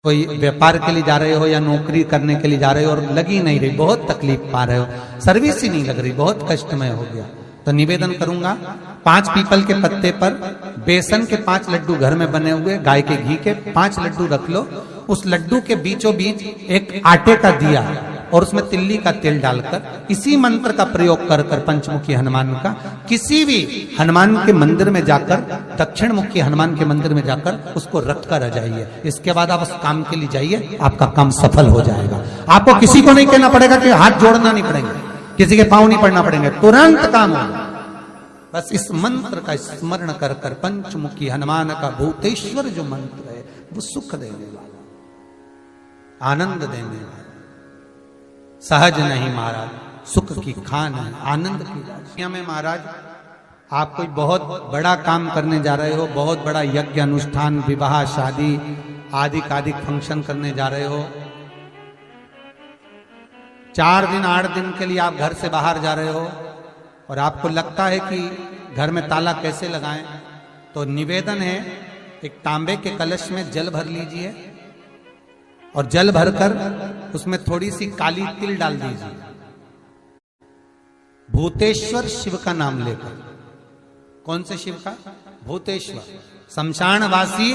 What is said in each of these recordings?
कोई व्यापार के लिए जा रहे हो या नौकरी करने के लिए जा रहे हो और लगी नहीं रही, बहुत तकलीफ पा रहे हो, सर्विस ही नहीं लग रही, बहुत कष्टमय हो गया, तो निवेदन करूंगा 5 पीपल के पत्ते पर बेसन के 5 लड्डू घर में बने हुए गाय के घी के 5 लड्डू रख लो। उस लड्डू के बीचों बीच एक आटे का दिया और उसमें तिल्ली का तेल डालकर इसी मंत्र का प्रयोग कर कर पंचमुखी हनुमान का किसी भी हनुमान के मंदिर में जाकर, दक्षिण मुखी हनुमान के मंदिर में जाकर उसको रख कर आ जाइए। इसके बाद आप उस काम के लिए जाइए, आपका काम सफल हो जाएगा। आपको किसी को नहीं कहना पड़ेगा कि हाथ जोड़ना नहीं पड़ेंगे, किसी के पांव नहीं पड़ना पड़ेंगे, तुरंत काम होगा। बस इस मंत्र का स्मरण कर कर पंचमुखी हनुमान का भूतेश्वर जो मंत्र है वो सुख देने वाला, आनंद देने वाला, सहज नहीं महाराज, सुख की खान है, आनंद की राशियां में। महाराज आप कोई बहुत बड़ा काम करने जा रहे हो, बहुत बड़ा यज्ञ अनुष्ठान, विवाह, शादी आदि आदि फंक्शन करने जा रहे हो, 4 दिन 8 दिन के लिए आप घर से बाहर जा रहे हो और आपको लगता है कि घर में ताला कैसे लगाएं, तो निवेदन है एक तांबे के कलश में जल भर लीजिए और जल भरकर उसमें थोड़ी सी काली तिल डाल दीजिए, भूतेश्वर शिव का नाम लेकर। कौन से शिव का? भूतेश्वर, शमशानवासी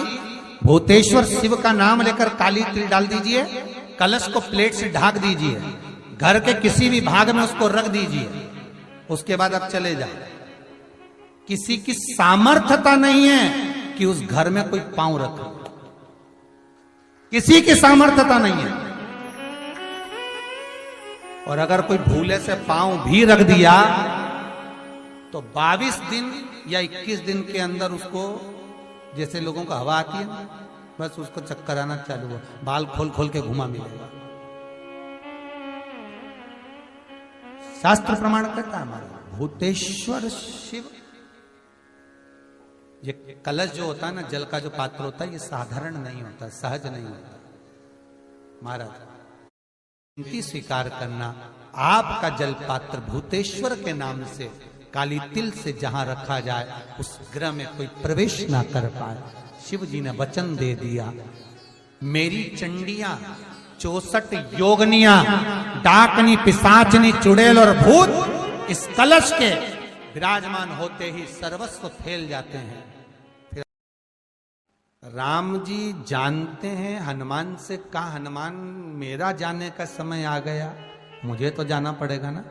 भूतेश्वर शिव का नाम लेकर काली तिल डाल दीजिए, कलश को प्लेट से ढक दीजिए, घर के किसी भी भाग में उसको रख दीजिए। उसके बाद आप चले जाए। किसी की सामर्थ्यता नहीं है कि उस घर में कोई पांव रखे, किसी की सामर्थ्यता नहीं है। और अगर कोई भूले से पांव भी रख दिया तो 22 दिन या 21 दिन के अंदर उसको, जैसे लोगों को हवा आती है, बस उसको चक्कर आना चालू हुआ, बाल खोल खोल के घुमा मिलेगा। शास्त्र प्रमाण करता है हमारा भूतेश्वर शिव। ये कलश जो होता है ना, जल का जो पात्र होता है, ये साधारण नहीं होता, सहज नहीं होता। महाराज विनती स्वीकार करना, आपका जल पात्र भूतेश्वर के नाम से काली तिल से जहां रखा जाए उस गृह में कोई प्रवेश ना कर पाए। शिव जी ने वचन दे दिया, मेरी चंडियां 64 योगनियां, डाकनी, पिशाचनी, चुड़ैल और भूत इस कलश के विराजमान होते ही सर्वस्व फैल जाते हैं। फिर राम जी जानते हैं हनुमान से, कहा हनुमान मेरा जाने का समय आ गया, मुझे तो जाना पड़ेगा ना,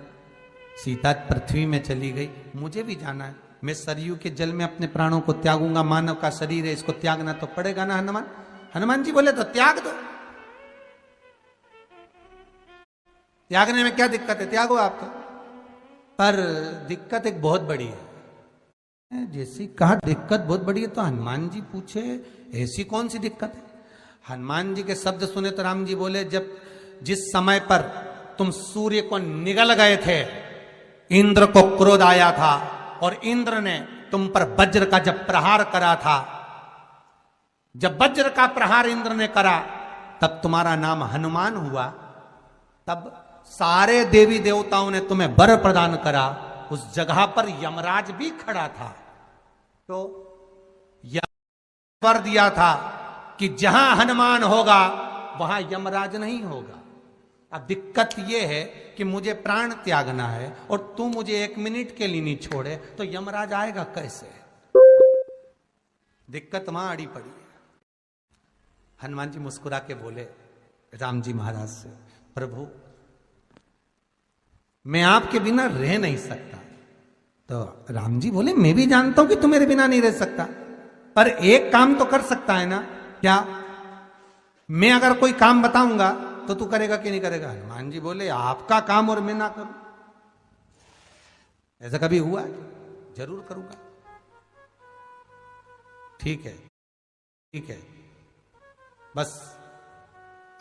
सीता पृथ्वी में चली गई, मुझे भी जाना है, मैं सरयू के जल में अपने प्राणों को त्यागूंगा, मानव का शरीर है, इसको त्यागना तो पड़ेगा ना हनुमान। हनुमान जी बोले तो त्याग दो, त्यागने में क्या दिक्कत है, त्यागो आप तो। पर दिक्कत एक बहुत बड़ी है। जैसी कहा दिक्कत बहुत बड़ी है, तो हनुमान जी पूछे ऐसी कौन सी दिक्कत है? हनुमान जी के शब्द सुने तो राम जी बोले, जब जिस समय पर तुम सूर्य को निगल गए थे, इंद्र को क्रोध आया था और इंद्र ने तुम पर वज्र का जब प्रहार करा था, जब वज्र का प्रहार इंद्र ने करा तब तुम्हारा नाम हनुमान हुआ, तब सारे देवी देवताओं ने तुम्हें वर प्रदान करा। उस जगह पर यमराज भी खड़ा था, तो वर दिया था कि जहां हनुमान होगा वहां यमराज नहीं होगा। अब दिक्कत यह है कि मुझे प्राण त्यागना है और तू मुझे 1 मिनट के लिए नहीं छोड़े, तो यमराज आएगा कैसे? दिक्कत वहां अड़ी पड़ी है। हनुमान जी मुस्कुरा के बोले राम जी महाराज से, प्रभु मैं आपके बिना रह नहीं सकता। तो राम जी बोले, मैं भी जानता हूं कि तू मेरे बिना नहीं रह सकता, पर एक काम तो कर सकता है ना। क्या? मैं अगर कोई काम बताऊंगा तो तू करेगा कि नहीं करेगा? हनुमान जी बोले, आपका काम और मैं ना करूं, ऐसा कभी हुआ है? जरूर करूंगा। ठीक है, ठीक है। बस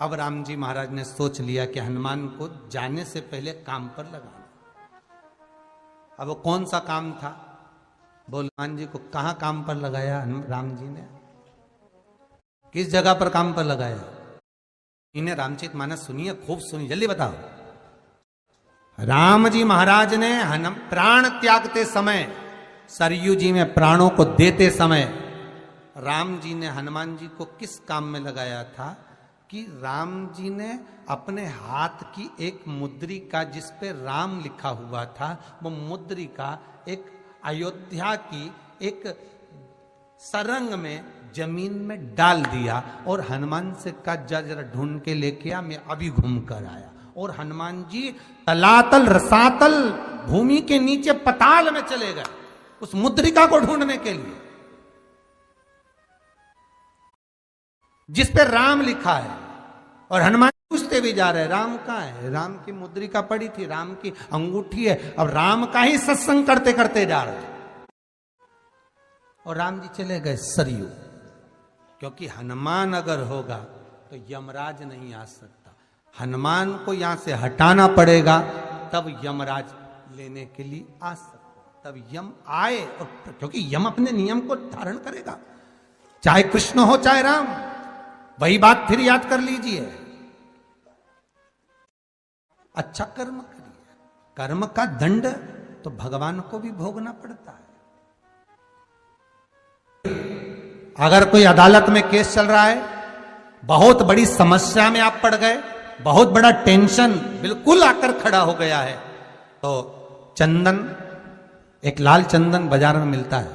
अब राम जी महाराज ने सोच लिया कि हनुमान को जाने से पहले काम पर लगाना। अब वो कौन सा काम था? बोल, हनुमान जी को कहां काम पर लगाया राम जी ने? किस जगह पर काम पर लगाया? इन्हें रामचरितमानस सुनिए, खूब सुनिए, जल्दी बताओ। राम जी महाराज ने प्राण त्यागते समय, सरयू जी में प्राणों को देते समय राम जी ने हनुमान जी को किस काम में लगाया था? कि राम जी ने अपने हाथ की एक मुद्रिका जिस पे राम लिखा हुआ था, वो मुद्रिका एक अयोध्या की एक सरंग में जमीन में डाल दिया और हनुमान से कहा जरा ढूंढ के लेके आ, मैं अभी घूम कर आया। और हनुमान जी तलातल रसातल भूमि के नीचे पताल में चले गए उस मुद्रिका को ढूंढने के लिए जिस पे राम लिखा है। और हनुमान पूछते भी जा रहे, राम कहाँ है? राम की मुद्रिका पड़ी थी, राम की अंगूठी है। अब राम का ही सत्संग करते करते जा रहे और राम जी चले गए सरयू, क्योंकि हनुमान अगर होगा तो यमराज नहीं आ सकता। हनुमान को यहां से हटाना पड़ेगा तब यमराज लेने के लिए आ सकता, तब यम आए। और क्योंकि यम अपने नियम को धारण करेगा, चाहे कृष्ण हो चाहे राम। वही बात फिर याद कर लीजिए, अच्छा कर्म करिए, कर्म का दंड तो भगवान को भी भोगना पड़ता है। अगर कोई अदालत में केस चल रहा है, बहुत बड़ी समस्या में आप पड़ गए, बहुत बड़ा टेंशन बिल्कुल आकर खड़ा हो गया है, तो चंदन, एक लाल चंदन बाजार में मिलता है,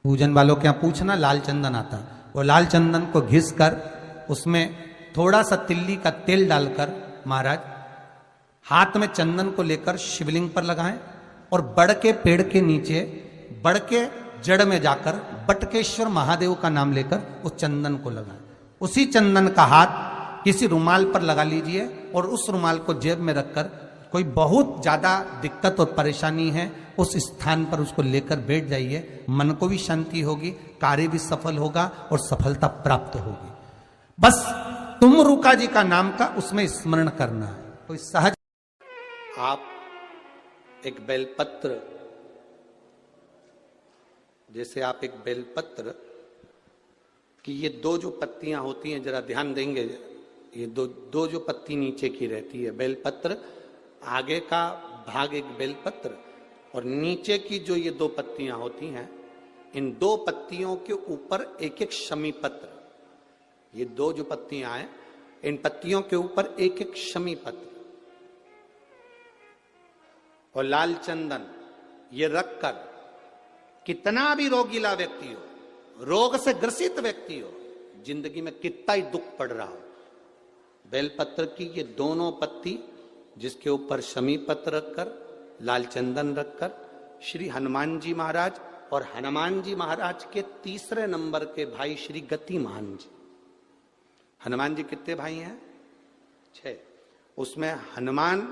पूजन वालों के यहां पूछना, लाल चंदन आता है। वो लाल चंदन को घिस कर उसमें थोड़ा सा तिल्ली का तेल डालकर महाराज हाथ में चंदन को लेकर शिवलिंग पर लगाएं और बड़ के पेड़ के नीचे, बड़ के जड़ में जाकर बटकेश्वर महादेव का नाम लेकर उस चंदन को लगाएं। उसी चंदन का हाथ किसी रुमाल पर लगा लीजिए और उस रुमाल को जेब में रखकर, कोई बहुत ज्यादा दिक्कत और परेशानी है उस स्थान पर उसको लेकर बैठ जाइए, मन को भी शांति होगी, कार्य भी सफल होगा और सफलता प्राप्त होगी। बस तुम रुका जी का नाम का उसमें स्मरण करना है। कोई सहज, आप एक बेलपत्र, जैसे आप एक बेलपत्र कि ये दो जो पत्तियां होती हैं, जरा ध्यान देंगे, ये दो जो पत्ती नीचे की रहती है बेलपत्र, आगे का भाग एक बेलपत्र और नीचे की जो ये दो पत्तियां होती हैं, इन दो पत्तियों के ऊपर एक एक शमी पत्र, ये दो जो पत्तियां हैं इन पत्तियों के ऊपर एक एक शमी पत्र और लाल चंदन ये रखकर, कितना भी रोगीला व्यक्ति हो, रोग से ग्रसित व्यक्ति हो, जिंदगी में कितना ही दुख पड़ रहा हो, बेलपत्र की ये दोनों पत्ती जिसके ऊपर शमी पत्र रखकर, लाल चंदन रखकर, श्री हनुमान जी महाराज और हनुमान जी महाराज के तीसरे नंबर के भाई श्री गतिमान जी, हनुमान जी कितने भाई हैं? 6। उसमें हनुमान,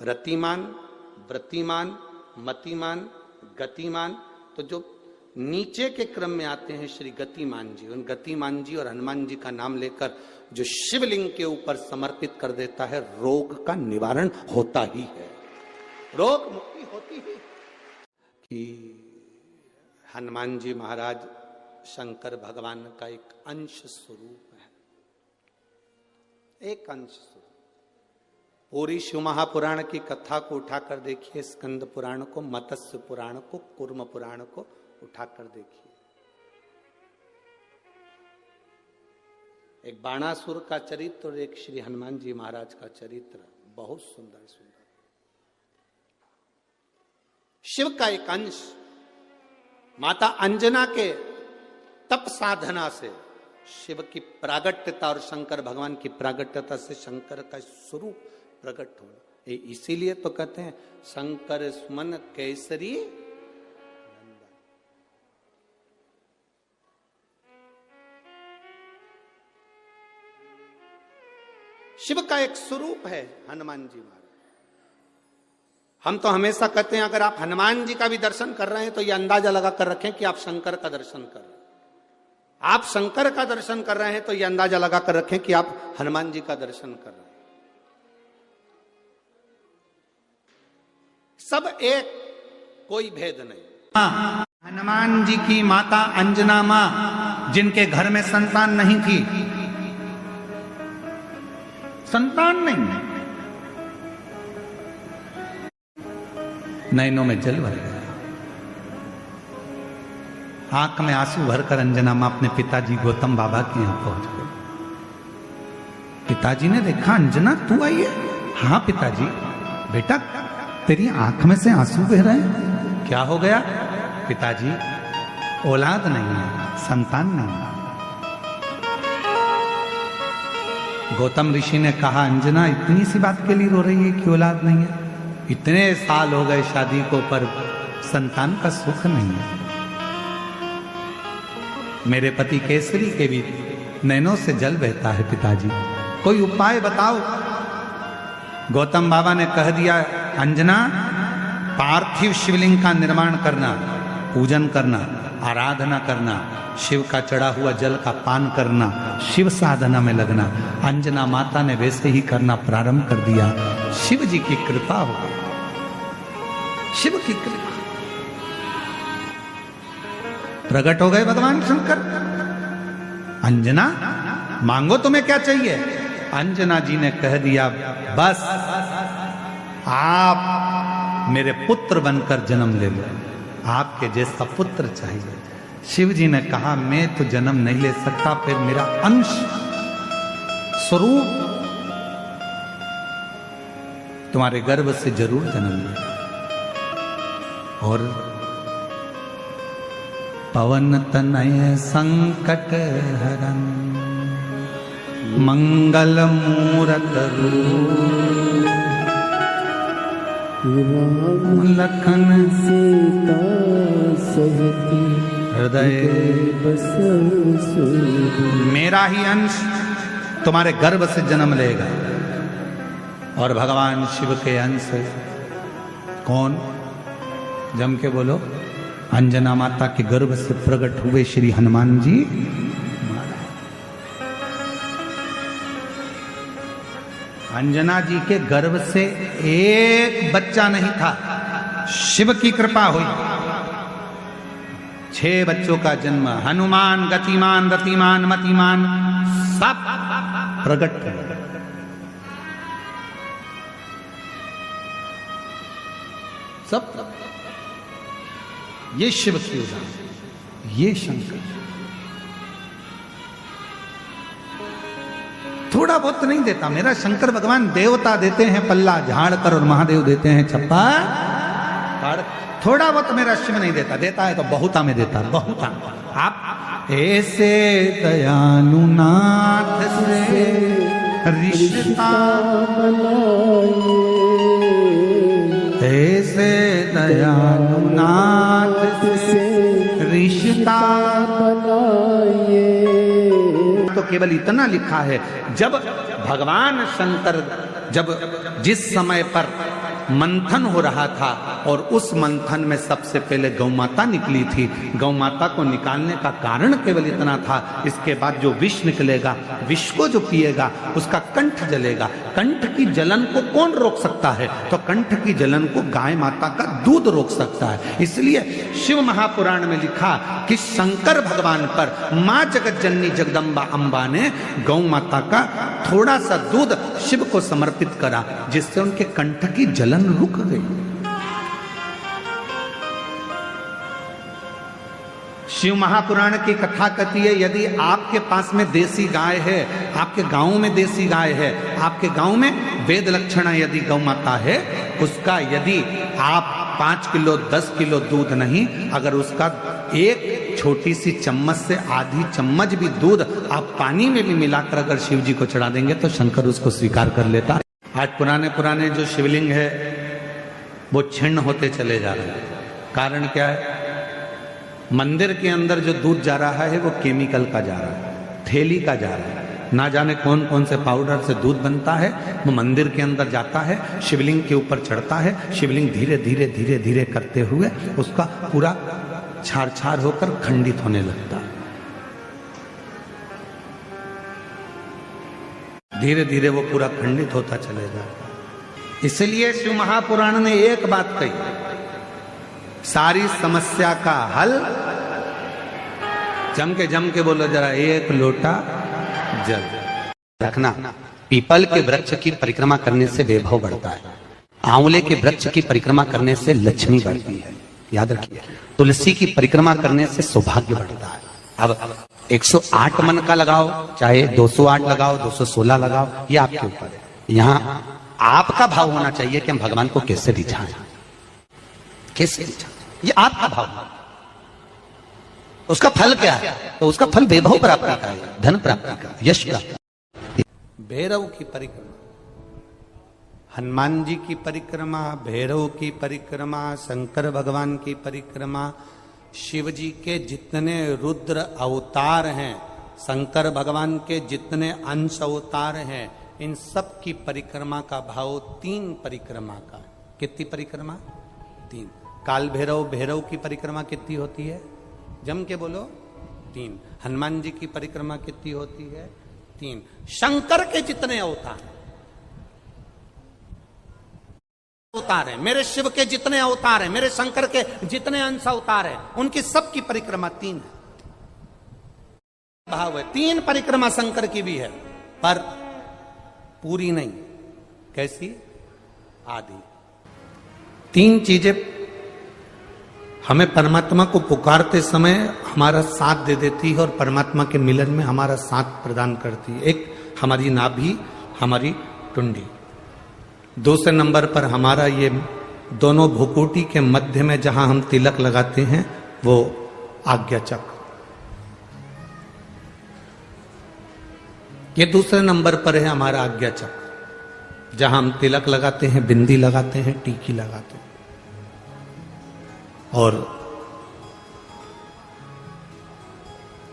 रतिमान, व्रतिमान, मतिमान, गतिमान, तो जो नीचे के क्रम में आते हैं श्री गतिमान जी, उन गतिमान जी और हनुमान जी का नाम लेकर जो शिवलिंग के ऊपर समर्पित कर देता है, रोग का निवारण होता ही है, रोग मुक्ति होती ही। कि हनुमान जी महाराज शंकर भगवान का एक अंश स्वरूप है, एक अंश स्वरूप। पूरी शिव महापुराण की कथा को उठाकर देखिए, स्कंद पुराण को, मत्स्य पुराण को, कूर्म पुराण को उठाकर देखिए। एक बाणासुर का चरित्र और एक श्री हनुमान जी महाराज का चरित्र, बहुत सुंदर सुंदर। शिव का एक अंश माता अंजना के तप साधना से शिव की प्रागट्यता और शंकर भगवान की प्रागट्यता से शंकर का स्वरूप प्रकट होना, इसीलिए तो कहते हैं शंकर सुमन केसरी नंदन। शिव का एक स्वरूप है हनुमान जी महाराज। हम तो हमेशा कहते हैं अगर आप हनुमान जी का भी दर्शन कर रहे हैं तो यह अंदाजा लगा कर रखें कि आप शंकर का दर्शन कर रहे हैं। आप शंकर का दर्शन कर रहे हैं तो यह अंदाजा लगा कर रखें कि आप हनुमान जी का दर्शन कर रहे हैं। सब एक, कोई भेद नहीं। हनुमान जी की माता अंजना मां, जिनके घर में संतान नहीं थी, संतान नहीं, नैनों में जल भर गया, आंख में आंसू भरकर अंजना मां अपने पिताजी गौतम बाबा के यहां पहुंच गए। पिताजी ने देखा, अंजना तू आई है? हाँ पिताजी। बेटा तेरी आंख में से आंसू बह रहे हैं, क्या हो गया? पिताजी औलाद नहीं है, संतान नहीं है। गौतम ऋषि ने कहा, अंजना इतनी सी बात के लिए रो रही है कि औलाद नहीं है? इतने साल हो गए शादी को, पर संतान का सुख नहीं है। मेरे पति केसरी के भी नैनों से जल बहता है पिताजी, कोई उपाय बताओ। गौतम बाबा ने कह दिया, अंजना पार्थिव शिवलिंग का निर्माण करना, पूजन करना, आराधना करना, शिव का चढ़ा हुआ जल का पान करना, शिव साधना में लगना। अंजना माता ने वैसे ही करना प्रारंभ कर दिया। शिव जी की कृपा हो गई, शिव की कृपा, प्रकट हो गए भगवान शंकर। अंजना मांगो तुम्हें क्या चाहिए? अंजना जी ने कह दिया, बस आप मेरे पुत्र बनकर जन्म ले लो, आपके जैसा पुत्र चाहिए। शिव जी ने कहा, मैं तो जन्म नहीं ले सकता, फिर मेरा अंश स्वरूप तुम्हारे गर्भ से जरूर जन्म ले। और पवन तनय संकट हरन मंगल मूरत रूप, लखन सीता सहित हृदय मेरा ही अंश तुम्हारे गर्भ से जन्म लेगा। और भगवान शिव के अंश कौन? जम के बोलो। अंजना माता के गर्भ से प्रकट हुए श्री हनुमान जी। अंजना जी के गर्भ से एक बच्चा नहीं था, शिव की कृपा हुई 6 बच्चों का जन्म। हनुमान, गतिमान, रतिमान, मतिमान सब प्रकट हुए। सब ये शिव की उदाहरण, ये शंकर। थोड़ा बहुत नहीं देता मेरा शंकर भगवान। देवता देते हैं पल्ला झाड़ कर और महादेव देते हैं छप्पा फाड़। थोड़ा बहुत मेरा शिव नहीं देता, देता है तो बहुता में देता, बहुता। आप ऐसे दयालुनाथ से रिश्ता बनाइए, ऐसे दयालुनाथ से रिश्ता बनाइए। तो केवल इतना लिखा है, जब भगवान शंकर जिस समय पर मंथन हो रहा था और उस मंथन में सबसे पहले गौ माता निकली थी, गौ माता को निकालने का कारण केवल इतना था, इसके बाद जो विष निकलेगा, विष को जो पिएगा उसका कंठ जलेगा। कंठ की जलन को कौन रोक सकता है? तो कंठ की जलन को गाय माता का दूध रोक सकता है। इसलिए शिव महापुराण में लिखा कि शंकर भगवान पर मां जगत जननी जगदम्बा अंबा ने गौ माता का थोड़ा सा दूध शिव को समर्पित करा, जिससे उनके कंठ की जलन रुक गई। शिव महापुराण की कथा कहती है, यदि आपके पास में देसी गाय है, आपके गांव में देसी गाय है, आपके गांव में वेद लक्षणा यदि गौ माता है, उसका यदि आप 5 किलो 10 किलो दूध नहीं, अगर उसका एक छोटी सी चम्मच से आधी चम्मच भी दूध आप पानी में भी मिलाकर अगर शिव जी को चढ़ा देंगे तो शंकर उसको स्वीकार कर लेता। आज पुराने जो शिवलिंग है वो छिन्न होते चले जा रहे हैं। कारण क्या है? मंदिर के अंदर जो दूध जा रहा है वो केमिकल का जा रहा है, थैली का जा रहा है। ना जाने कौन कौन से पाउडर से दूध बनता है, वो मंदिर के अंदर जाता है, शिवलिंग के ऊपर चढ़ता है। शिवलिंग धीरे धीरे धीरे धीरे करते हुए उसका पूरा छार छार होकर खंडित होने लगता है। धीरे धीरे वो पूरा खंडित होता चलेगा। इसलिए शिव महापुराण ने एक बात कही, सारी समस्या का हल, जम के बोलो जरा, एक लोटा जल रखना। पीपल के वृक्ष की परिक्रमा करने से वैभव बढ़ता है, आंवले के वृक्ष की परिक्रमा करने से लक्ष्मी बढ़ती है, याद रखिए। तुलसी की परिक्रमा करने से सौभाग्य बढ़ता है। अब 108 मन का लगाओ, चाहे 208 लगाओ, 216 लगाओ, ये आपके ऊपर है। यहां आपका भाव होना चाहिए कि हम भगवान को कैसे रिझाएं, कैसे रिझाएं, ये आपका भाव है। उसका फल क्या है? तो उसका फल वैभव प्राप्ति का है, धन प्राप्ति का, यश प्राप्ति। भैरव की परिक्रमा, हनुमान जी की परिक्रमा, भैरव की परिक्रमा, शंकर भगवान की परिक्रमा, शिव जी के जितने रुद्र अवतार हैं, शंकर भगवान के जितने अंश अवतार हैं, इन सब की परिक्रमा का भाव 3 परिक्रमा का। कितनी परिक्रमा? 3। काल भैरव, भैरव की परिक्रमा कितनी होती है? जम के बोलो, 3। हनुमान जी की परिक्रमा कितनी होती है? 3। शंकर के जितने अवतार है, मेरे शिव के जितने अवतार हैं, मेरे शंकर के जितने अंश अवतार हैं, उनकी सबकी परिक्रमा 3 है। भाव है 3 परिक्रमा शंकर की भी है, पर पूरी नहीं। कैसी? आदि। 3 चीजें हमें परमात्मा को पुकारते समय हमारा साथ दे देती है और परमात्मा के मिलन में हमारा साथ प्रदान करती है। एक हमारी नाभि, हमारी टुंडी। दूसरे नंबर पर हमारा ये दोनों भुकुटी के मध्य में जहां हम तिलक लगाते हैं, वो आज्ञा चक्र। ये दूसरे नंबर पर है हमारा आज्ञा चक्र, जहां हम तिलक लगाते हैं, बिंदी लगाते हैं, टीकी लगाते हैं। और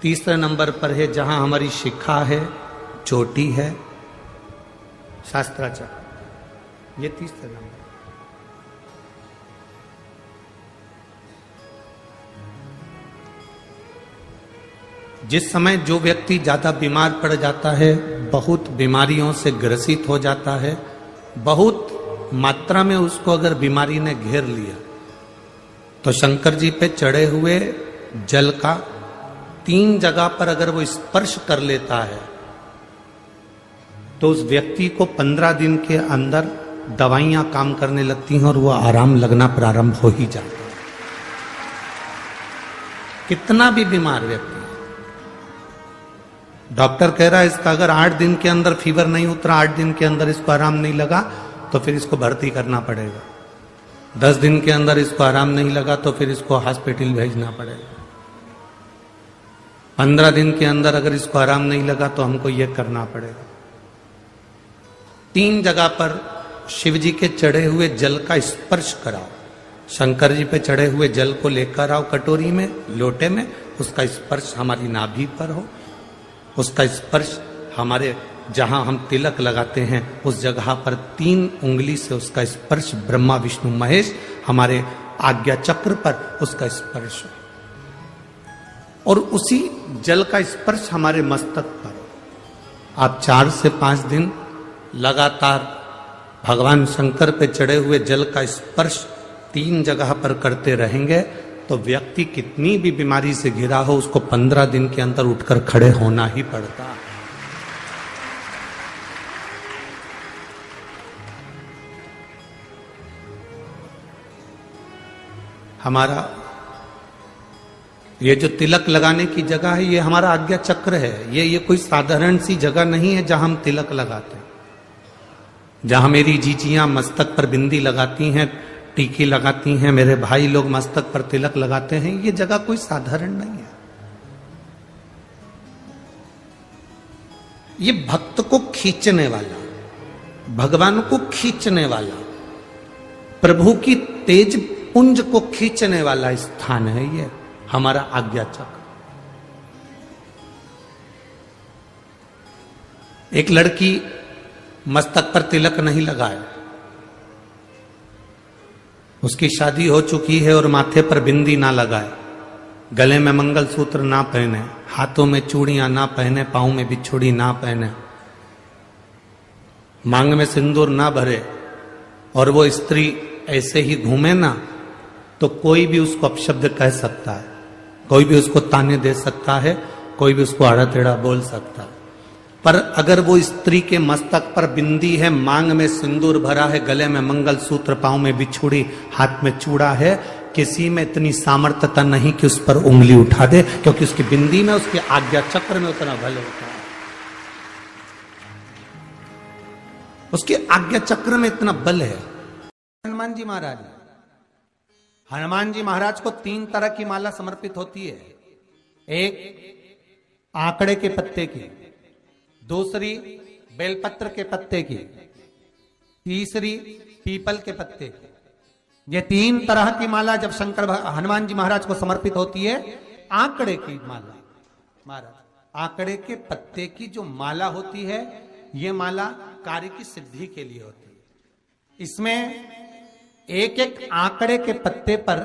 तीसरे नंबर पर है जहां हमारी शिखा है, चोटी है, शास्त्राचक्र। ये तीसरे नंबर। जिस समय जो व्यक्ति ज्यादा बीमार पड़ जाता है, बहुत बीमारियों से ग्रसित हो जाता है, बहुत मात्रा में उसको अगर बीमारी ने घेर लिया, तो शंकर जी पे चढ़े हुए जल का 3 जगह पर अगर वो स्पर्श कर लेता है, तो उस व्यक्ति को 15 दिन के अंदर दवाइयां काम करने लगती हैं और वो आराम लगना प्रारंभ हो ही जाता है। कितना भी बीमार व्यक्ति, डॉक्टर कह रहा है इसका अगर 8 दिन के अंदर फीवर नहीं उतरा, 8 दिन के अंदर इसको आराम नहीं लगा, तो फिर इसको भर्ती करना पड़ेगा। 10 दिन के अंदर इसको आराम नहीं लगा, तो फिर इसको हॉस्पिटल भेजना पड़ेगा। 15 दिन के अंदर अगर इसको आराम नहीं लगा, तो हमको ये करना पड़ेगा। 3 जगह पर शिव जी के चढ़े हुए जल का स्पर्श कराओ। शंकर जी पे चढ़े हुए जल को लेकर आओ कटोरी में, लोटे में, उसका स्पर्श हमारी नाभि पर हो, उसका स्पर्श हमारे जहां हम तिलक लगाते हैं उस जगह पर 3 उंगली से उसका स्पर्श, ब्रह्मा विष्णु महेश हमारे आज्ञा चक्र पर उसका स्पर्श हो, और उसी जल का स्पर्श हमारे मस्तक पर। आप 4 से 5 दिन लगातार भगवान शंकर पे चढ़े हुए जल का स्पर्श 3 जगह पर करते रहेंगे, तो व्यक्ति कितनी भी बीमारी से घिरा हो, उसको 15 दिन के अंदर उठकर खड़े होना ही पड़ता। हमारा ये जो तिलक लगाने की जगह है, ये हमारा आज्ञा चक्र है। ये कोई साधारण सी जगह नहीं है जहां हम तिलक लगाते हैं। जहां मेरी जीजियां मस्तक पर बिंदी लगाती हैं, टीकी लगाती हैं, मेरे भाई लोग मस्तक पर तिलक लगाते हैं, ये जगह कोई साधारण नहीं है। ये भक्त को खींचने वाला, भगवान को खींचने वाला, प्रभु की तेज पुंज को खींचने वाला स्थान है ये हमारा आज्ञा चक्र। एक लड़की मस्तक पर तिलक नहीं लगाए, उसकी शादी हो चुकी है और माथे पर बिंदी ना लगाए, गले में मंगलसूत्र ना पहने, हाथों में चूड़ियां ना पहने, पांव में बिछुड़ी ना पहने, मांग में सिंदूर ना भरे, और वो स्त्री ऐसे ही घूमे ना, तो कोई भी उसको अपशब्द कह सकता है, कोई भी उसको ताने दे सकता है, कोई भी उसको आड़ा टेढ़ा बोल सकता है। पर अगर वो स्त्री के मस्तक पर बिंदी है, मांग में सिंदूर भरा है, गले में मंगलसूत्र, पांव में बिछुड़ी, हाथ में चूड़ा है, किसी में इतनी सामर्थ्यता नहीं कि उस पर उंगली उठा दे, क्योंकि उसकी बिंदी में, उसके आज्ञा चक्र में उतना बल होता है, उसके आज्ञा चक्र में इतना बल है। हनुमान जी महाराज, हनुमान जी महाराज को 3 तरह की माला समर्पित होती है। एक आंकड़े के पत्ते की, दूसरी बेलपत्र के पत्ते की, तीसरी पीपल के पत्ते की। ये 3 तरह की माला जब हनुमान जी महाराज को समर्पित होती है। आंकड़े की माला, महाराज आंकड़े के पत्ते की जो माला होती है, ये माला कार्य की सिद्धि के लिए होती है। इसमें एक एक आंकड़े के पत्ते पर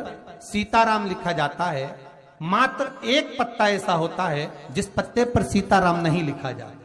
सीताराम लिखा जाता है। मात्र एक पत्ता ऐसा होता है जिस पत्ते पर सीताराम नहीं लिखा जाता।